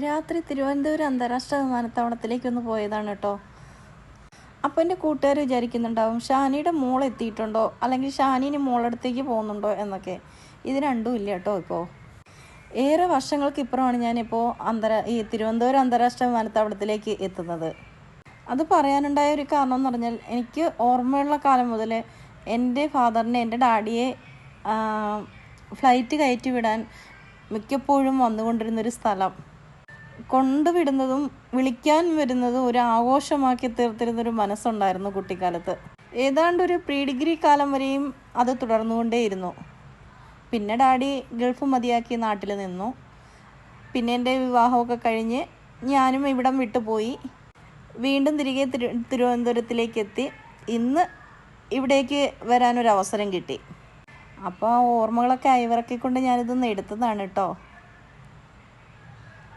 രാത്രി തിരുവനന്തപുരം അന്താരാഷ്ട്ര വിമാനത്താവളത്തിലേക്കൊന്ന് പോയതാണ് കേട്ടോ. അപ്പോൾ എൻ്റെ കൂട്ടുകാർ വിചാരിക്കുന്നുണ്ടാവും ഷാനിയുടെ മോൾ എത്തിയിട്ടുണ്ടോ, അല്ലെങ്കിൽ ഷാനിന് മോളടുത്തേക്ക് പോകുന്നുണ്ടോ എന്നൊക്കെ. ഇത് രണ്ടും ഇല്ല കേട്ടോ. ഇപ്പോൾ ഏറെ വർഷങ്ങൾക്ക് ഇപ്പുറമാണ് ഞാനിപ്പോൾ ഈ തിരുവനന്തപുരം അന്താരാഷ്ട്ര വിമാനത്താവളത്തിലേക്ക് എത്തുന്നത്. അത് പറയാനുണ്ടായ ഒരു കാരണം എന്ന് പറഞ്ഞാൽ, എനിക്ക് ഓർമ്മയുള്ള കാലം മുതൽ എൻ്റെ ഫാദറിനെ, എൻ്റെ ഡാഡിയെ ഫ്ലൈറ്റ് കയറ്റി വിടാൻ മിക്കപ്പോഴും വന്നുകൊണ്ടിരുന്നൊരു സ്ഥലം, കൊണ്ടുവിടുന്നതും വിളിക്കാൻ വരുന്നതും ഒരു ആഘോഷമാക്കി തീർത്തിരുന്നൊരു മനസ്സുണ്ടായിരുന്നു കുട്ടിക്കാലത്ത്. ഏതാണ്ട് ഒരു പ്രീ ഡിഗ്രി കാലം വരെയും അത് തുടർന്നുകൊണ്ടേയിരുന്നു. പിന്നെ ഡാഡി ഗൾഫ് മതിയാക്കി നാട്ടിൽ നിന്നു. പിന്നെ എൻ്റെ വിവാഹമൊക്കെ കഴിഞ്ഞ് ഞാനും ഇവിടം വിട്ടുപോയി. വീണ്ടും തിരികെ തിരുവനന്തപുരത്തിലേക്ക് എത്തി. ഇന്ന് ഇവിടേക്ക് വരാനൊരവസരം കിട്ടി. അപ്പോൾ ആ ഓർമ്മകളൊക്കെ അയവിറക്കിക്കൊണ്ട് ഞാനിതൊന്ന് എടുത്തതാണ് കേട്ടോ.